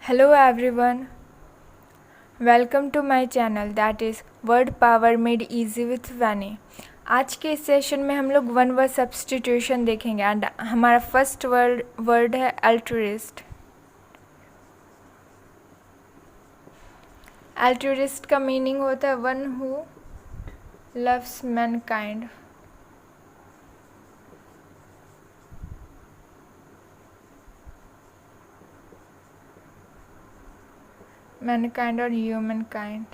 Hello everyone, welcome to my channel that is Word Power Made Easy with Vani। आज के इस session में हम लोग वन वर्ड सब्स्टिट्यूशन देखेंगे एंड हमारा फर्स्ट वर्ड है अल्ट्रुइस्ट। अल्ट्रुइस्ट का मीनिंग होता है one who loves mankind. Mankind और human kind.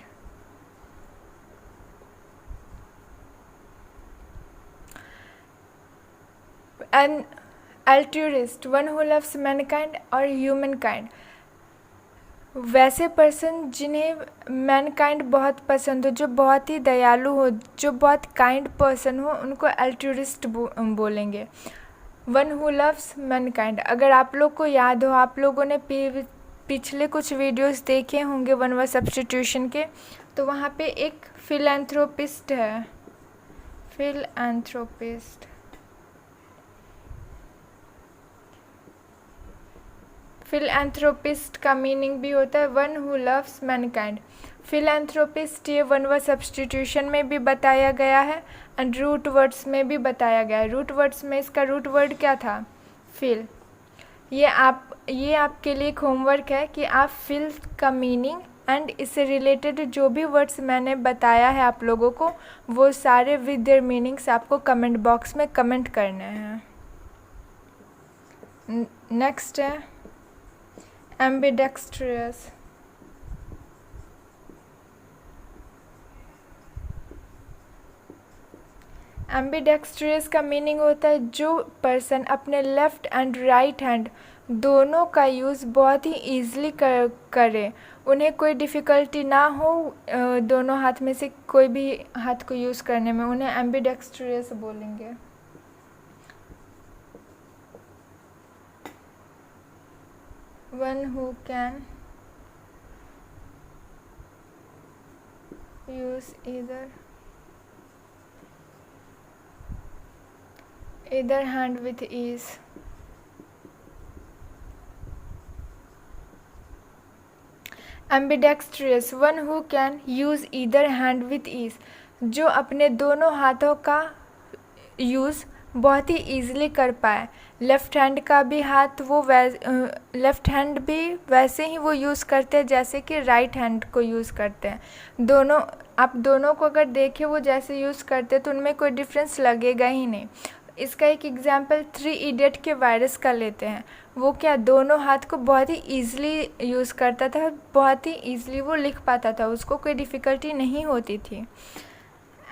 An altruist one who loves mankind और ह्यूमन काइंड, वैसे पर्सन जिन्हें मैनकाइंड बहुत पसंद हो, जो बहुत ही दयालु हो, जो बहुत काइंड पर्सन हो, उनको अल्ट्रुइस्ट बोलेंगे। One who loves Mankind. अगर आप लोग को याद हो, आप लोगों ने पिछले कुछ वीडियोस देखे होंगे वन वर्ड सब्स्टिट्यूशन के, तो वहाँ पे एक फिलैंथ्रोपिस्ट है। फिलैंथ्रोपिस्ट फिलैंथ्रोपिस्ट का मीनिंग भी होता है one who loves Mankind. Philanthropist ये वन वर्ड सब्स्टिट्यूशन में भी बताया गया है एंड रूट वर्ड्स में भी बताया गया है। रूट वर्ड्स में इसका रूट वर्ड क्या था? फिल। ये आपके लिए एक होमवर्क है कि आप फिल का मीनिंग एंड इससे रिलेटेड जो भी वर्ड्स मैंने बताया है आप लोगों को, वो सारे विद देयर मीनिंग्स आपको कमेंट बॉक्स में कमेंट करने हैं। नेक्स्ट है एम्बिडेक्स्ट्रियस। एम्बिडेक्स्ट्रियस का मीनिंग होता है जो पर्सन अपने लेफ़्ट एंड राइट हैंड दोनों का यूज़ बहुत ही ईज़िली करे, उन्हें कोई डिफ़िकल्टी ना हो दोनों हाथ में से कोई भी हाथ को यूज़ करने में, उन्हें एम्बिडेक्स्ट्रियस बोलेंगे। One who can use either hand with ease। Ambidextrous one who can use either hand with ease, जो अपने दोनों हाथों का यूज़ बहुत ही ईज़िली कर पाए। लेफ़्ट हैंड का भी हाथ वो लेफ़्ट हैंड भी वैसे ही वो यूज़ करते हैं जैसे कि राइट हैंड को यूज़ करते हैं। आप दोनों को अगर देखें वो जैसे यूज़ करते हैं तो उनमें कोई डिफरेंस लगेगा ही नहीं। इसका एक एग्जांपल 3 इडियट के वायरस का लेते हैं। वो क्या दोनों हाथ को बहुत ही ईज़िली यूज़ करता था, बहुत ही ईज़िली वो लिख पाता था, उसको कोई डिफ़िकल्टी नहीं होती थी।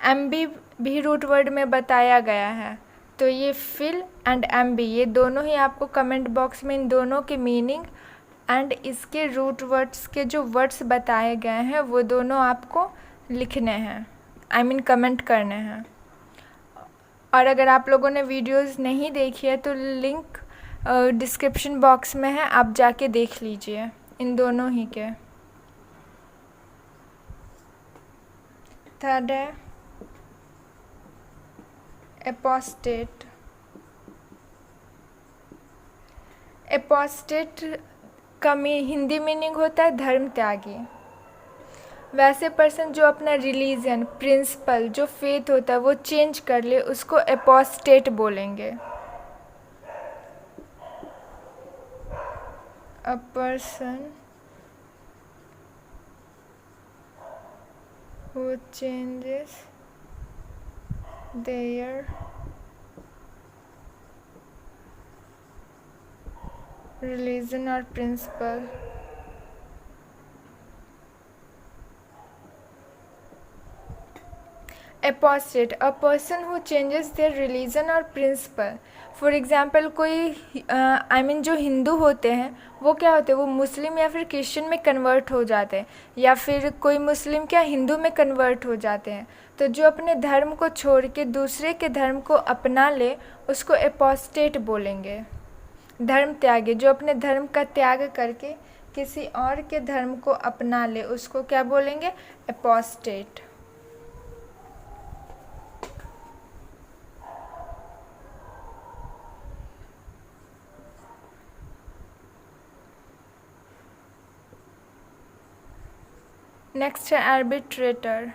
एम्बी भी रूट वर्ड में बताया गया है, तो ये फिल एंड एम्बी ये दोनों ही आपको कमेंट बॉक्स में इन दोनों के मीनिंग एंड इसके रूट वर्ड्स के जो वर्ड्स बताए गए हैं वो दोनों आपको लिखने हैं, आई मीन कमेंट करने हैं। और अगर आप लोगों ने वीडियोस नहीं देखी है तो लिंक डिस्क्रिप्शन बॉक्स में है, आप जाके देख लीजिए इन दोनों ही के। थर्ड है एपोस्टेट। एपोस्टेट का हिंदी मीनिंग होता है धर्म त्यागी। वैसे पर्सन जो अपना रिलीजन, प्रिंसिपल, जो फेथ होता है वो चेंज कर ले, उसको एपोस्टेट बोलेंगे। A person who changes their religion or principle। Apostate a person who changes their religion or principle. For example कोई आई मीन जो हिंदू होते हैं वो क्या होते हैं, वो मुस्लिम या फिर क्रिश्चियन में कन्वर्ट हो जाते हैं, या फिर कोई मुस्लिम क्या हिंदू में कन्वर्ट हो जाते हैं। तो जो अपने धर्म को छोड़ के दूसरे के धर्म को अपना ले उसको एपोस्टेट बोलेंगे। धर्म त्यागी, जो अपने धर्म का त्याग करके किसी और के धर्म को अपना ले उसको क्या बोलेंगे? एपोस्टेट। नेक्स्ट है आर्बिट्रेटर।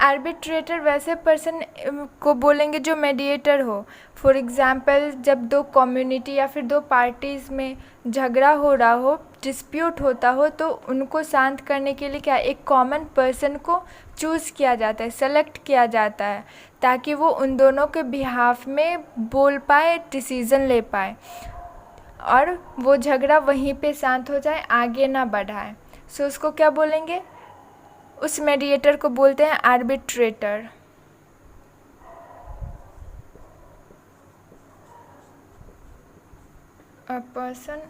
आर्बिट्रेटर वैसे पर्सन को बोलेंगे जो मेडिएटर हो। फॉर एग्ज़ाम्पल, जब दो कम्युनिटी या फिर दो पार्टीज़ में झगड़ा हो रहा हो, डिस्प्यूट होता हो, तो उनको शांत करने के लिए क्या एक कॉमन पर्सन को चूज़ किया जाता है, सेलेक्ट किया जाता है, ताकि वो उन दोनों के बिहाफ में बोल पाए, डिसीज़न ले पाए और वो झगड़ा वहीं पे शांत हो जाए, आगे ना बढ़ाए। सो उसको क्या बोलेंगे? उस मेडिएटर को बोलते हैं arbitrator. A person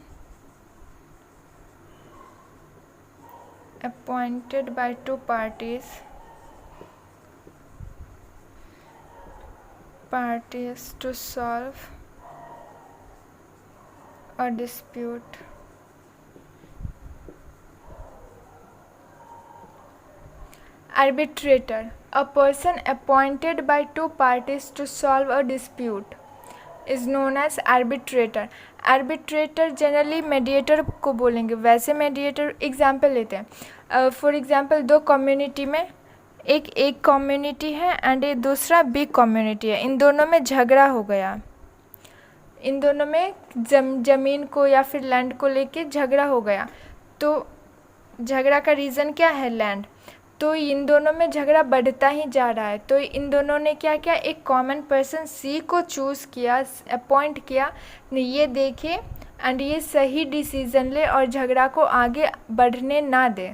appointed by two parties to solve a dispute. Arbitrator, a person appointed by two parties to solve a dispute is known as arbitrator. Arbitrator generally mediator को बोलेंगे। वैसे मेडिएटर एग्जाम्पल लेते हैं। For example, दो community में एक community है and एक दूसरा बिग कम्युनिटी है। इन दोनों में झगड़ा हो गया। इन दोनों में ज़मीन को या फिर लैंड को लेके झगड़ा हो गया। तो झगड़ा का रीज़न क्या है? लैंड। तो इन दोनों में झगड़ा बढ़ता ही जा रहा है। तो इन दोनों ने क्या किया? एक कॉमन पर्सन सी को चूज़ किया, अपॉइंट किया, ये देखे एंड ये सही डिसीज़न ले और झगड़ा को आगे बढ़ने ना दे।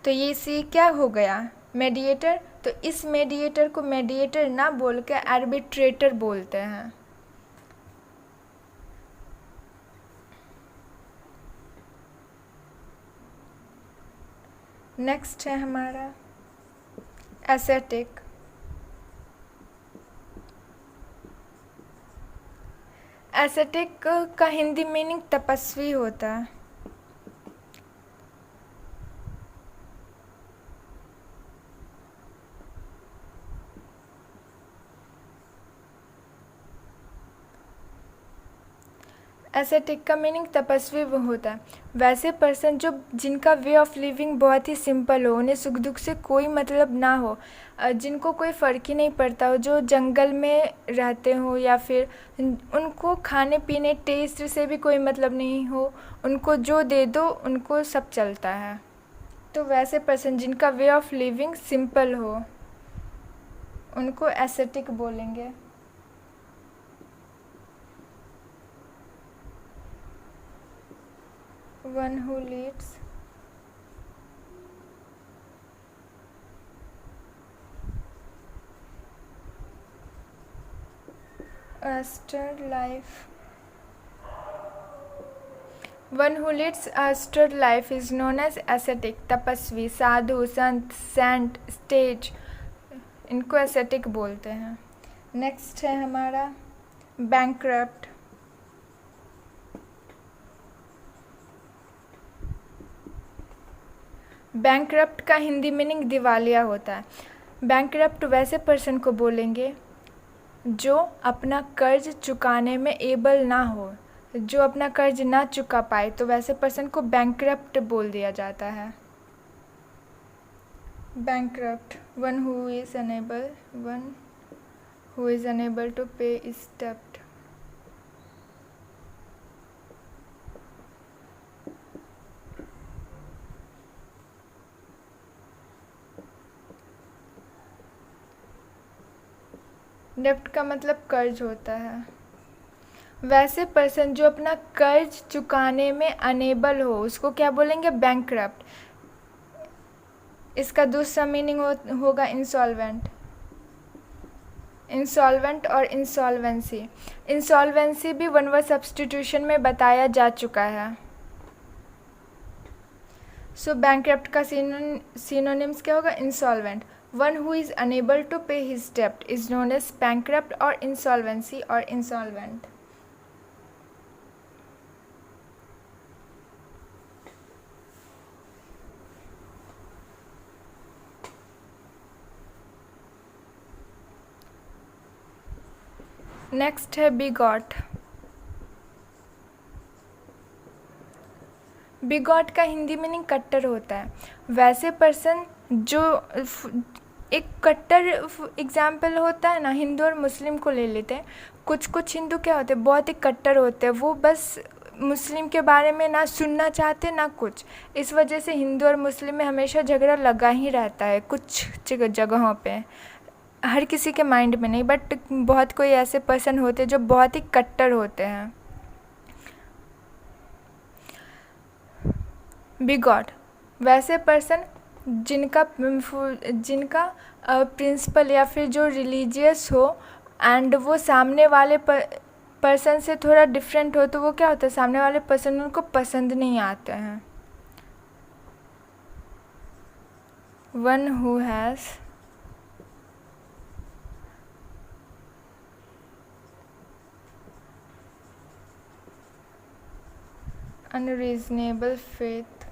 तो ये सी क्या हो गया? मेडिएटर। तो इस मेडिएटर को मेडिएटर ना बोल के आर्बिट्रेटर बोलते हैं। नेक्स्ट है हमारा एसेटिक। एसेटिक का हिंदी मीनिंग तपस्वी होता है। एसेटिक का मीनिंग तपस्वी वो होता है। वैसे पर्सन जिनका वे ऑफ लिविंग बहुत ही सिंपल हो, उन्हें सुख दुख से कोई मतलब ना हो, जिनको कोई फ़र्क ही नहीं पड़ता हो, जो जंगल में रहते हो या फिर उनको खाने पीने टेस्ट से भी कोई मतलब नहीं हो, उनको जो दे दो उनको सब चलता है। तो वैसे पर्सन जिनका वे ऑफ लिविंग सिंपल हो उनको एसेटिक बोलेंगे। One who leads a stirred life. One who leads a stirred life is known as ascetic. तपस्वी, साधु, संत, सेंट, स्टेज, इनको एसेटिक बोलते हैं। नेक्स्ट है हमारा बैंकक्रप्ट। बैंकक्रप्ट का हिंदी मीनिंग दिवालिया होता है। बैंकक्रप्ट वैसे पर्सन को बोलेंगे जो अपना कर्ज चुकाने में एबल ना हो, जो अपना कर्ज ना चुका पाए, तो वैसे पर्सन को बैंकक्रप्ट बोल दिया जाता है। Bankrupt, one who is unable to pay is डेब्ट। डेब्ट का मतलब कर्ज होता है। वैसे पर्सन जो अपना कर्ज चुकाने में अनेबल हो उसको क्या बोलेंगे? बैंकक्रप्ट। इसका दूसरा मीनिंग होगा इंसॉल्वेंट। इंसॉल्वेंट और इंसॉल्वेंसी। इंसॉल्वेंसी भी वन वर्ड सब्स्टिट्यूशन में बताया जा चुका है। सो बैंकक्रप्ट का सिनोनिम्स क्या होगा? Insolvent. One who is unable to pay his debt is known as bankrupt or insolvency or insolvent. Next है बिगॉट। बिगॉट का हिंदी मीनिंग कट्टर होता है। वैसे पर्सन जो एक कट्टर एग्जाम्पल होता है ना, हिंदू और मुस्लिम को ले लेते हैं। कुछ कुछ हिंदू क्या होते हैं, बहुत ही कट्टर होते हैं, वो बस मुस्लिम के बारे में ना सुनना चाहते ना कुछ। इस वजह से हिंदू और मुस्लिम में हमेशा झगड़ा लगा ही रहता है कुछ जगहों पे, हर किसी के माइंड में नहीं, बट बहुत कोई ऐसे पर्सन होते हैं जो बहुत ही कट्टर होते हैं। बिगॉट, वैसे पर्सन जिनका प्रिंसिपल या फिर जो रिलीजियस हो एंड वो सामने वाले पर्सन से थोड़ा डिफरेंट हो, तो वो क्या होता है, सामने वाले पर्सन उनको पसंद नहीं आते हैं। One who has unreasonable faith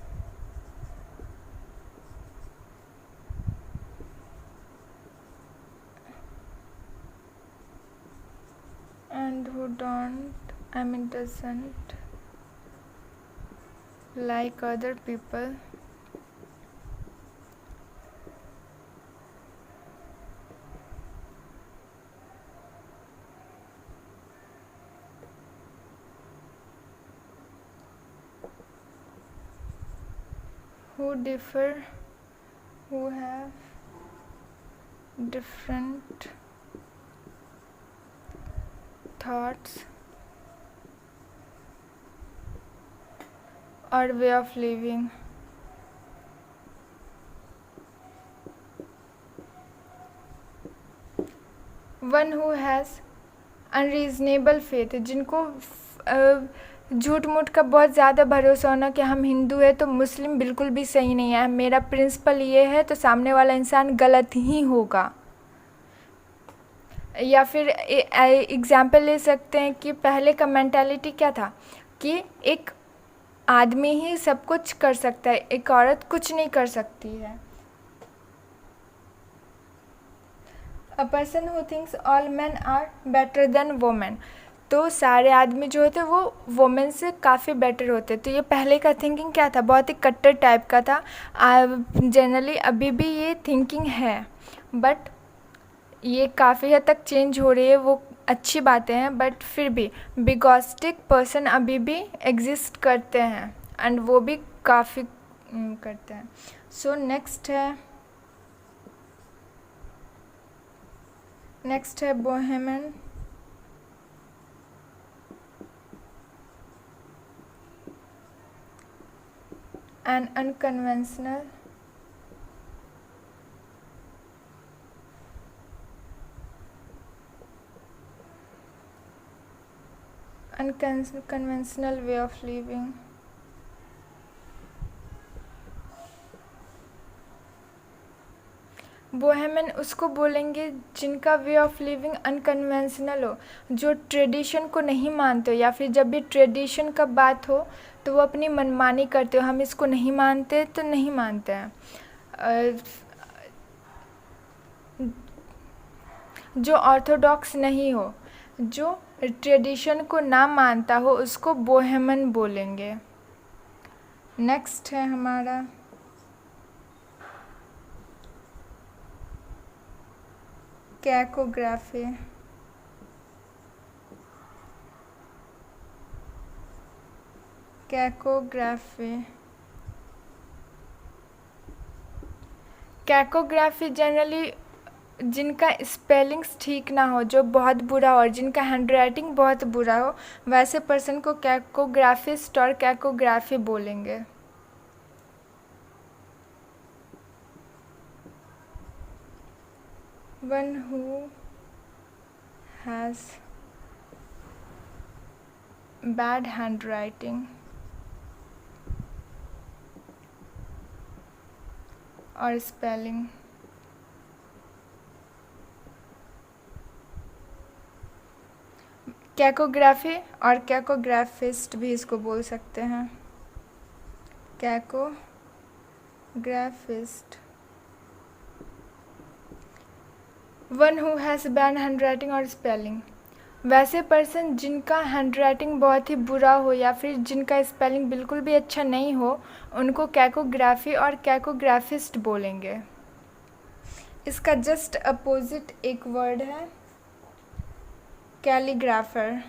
and who doesn't like other people who have different thoughts or way of living. One who has unreasonable faith, जिनको झूठ मूठ का बहुत ज़्यादा भरोसा होना कि हम हिंदू है तो मुस्लिम बिल्कुल भी सही नहीं है, मेरा प्रिंसिपल ये है तो सामने वाला इंसान गलत ही होगा। या फिर एग्जाम्पल ले सकते हैं कि पहले का मेंटालिटी क्या था कि एक आदमी ही सब कुछ कर सकता है, एक औरत कुछ नहीं कर सकती है। A person who thinks all man are better than women, तो सारे आदमी जो होते हैं वो वोमेन से काफ़ी बेटर होते। तो ये पहले का थिंकिंग क्या था, बहुत ही कट्टर टाइप का था। जनरली अभी भी ये थिंकिंग है, बट ये काफ़ी हद तक चेंज हो रही है, वो अच्छी बातें हैं, बट फिर भी बिगॉस्टिक पर्सन अभी भी एग्जिस्ट करते हैं एंड वो भी काफ़ी करते हैं। सो नेक्स्ट है bohemian. An unconventional unconventional way of living. Bohemian उसको बोलेंगे जिनका वे ऑफ लिविंग अनकन्वेंशनल हो, जो ट्रेडिशन को नहीं मानते हो, या फिर जब भी ट्रेडिशन का बात हो तो वो अपनी मनमानी करते हो, हम इसको नहीं मानते तो नहीं मानते हैं। जो ऑर्थोडॉक्स नहीं हो, जो ट्रेडिशन को ना मानता हो, उसको बोहेमियन बोलेंगे। नेक्स्ट है हमारा कैकोग्राफी। कैकोग्राफी जनरली जिनका स्पेलिंग्स ठीक ना हो, जो बहुत बुरा हो और जिनका हैंडराइटिंग बहुत बुरा हो, वैसे पर्सन को कैकोग्राफिस्ट और कैकोग्राफी बोलेंगे। One who has bad handwriting और स्पेलिंग। कैकोग्राफी और कैकोग्राफिस्ट भी इसको बोल सकते हैं। Cacographist, one who has bad handwriting और स्पेलिंग। वैसे पर्सन जिनका हैंडराइटिंग बहुत ही बुरा हो या फिर जिनका स्पेलिंग बिल्कुल भी अच्छा नहीं हो, उनको कैकोग्राफी और कैकोग्राफिस्ट बोलेंगे। इसका जस्ट अपोजिट एक वर्ड है कैलीग्राफर।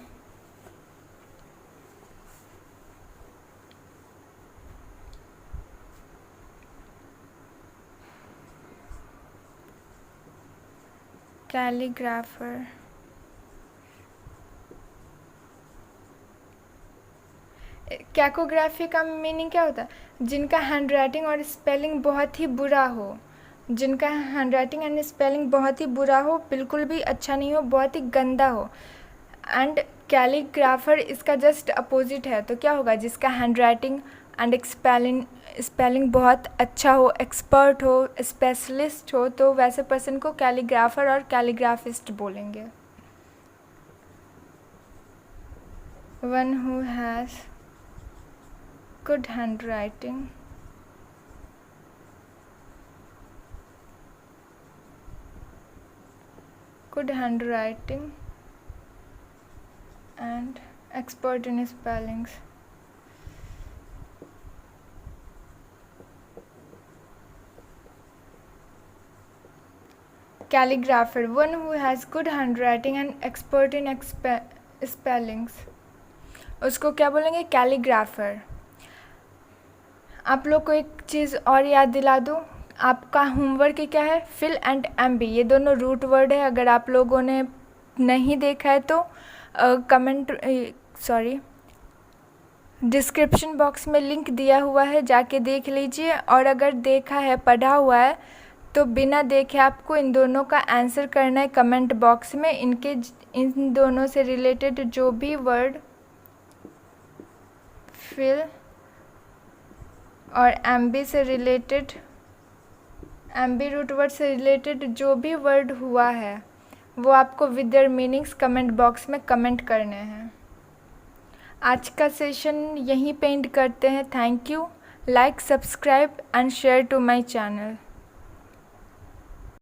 कैलीग्राफर कैकोग्राफी का मीनिंग क्या होता है? जिनका हैंडराइटिंग और स्पेलिंग बहुत ही बुरा हो, जिनका हैंडराइटिंग एंड स्पेलिंग बहुत ही बुरा हो, बिल्कुल भी अच्छा नहीं हो, बहुत ही गंदा हो। एंड कैलीग्राफर इसका जस्ट अपोजिट है। तो क्या होगा? जिसका हैंडराइटिंग एंड स्पेलिंग बहुत अच्छा हो, एक्सपर्ट हो, स्पेशलिस्ट हो, तो वैसे पर्सन को कैलीग्राफर और कैलीग्राफिस्ट बोलेंगे। One who has good handwriting and expert in spellings. Calligrapher, one who has good handwriting and expert in spellings. उसको क्या बोलेंगे? कैलीग्राफर। आप लोग को एक चीज़ और याद दिला दूँ, आपका होमवर्क क्या है? फिल एंड एम्बी, ये दोनों रूट वर्ड है। अगर आप लोगों ने नहीं देखा है तो डिस्क्रिप्शन बॉक्स में लिंक दिया हुआ है, जाके देख लीजिए। और अगर देखा है, पढ़ा हुआ है, तो बिना देखे आपको इन दोनों का आंसर करना है कमेंट बॉक्स में। इन दोनों से रिलेटेड जो भी वर्ड, फिल और एम्बी से रिलेटेड, एम्बी रूट वर्ड से रिलेटेड जो भी वर्ड हुआ है, वो आपको with their meanings comment box में कमेंट करने हैं। आज का सेशन यहीं पे एंड करते हैं। Thank you. Like, subscribe and share to my channel.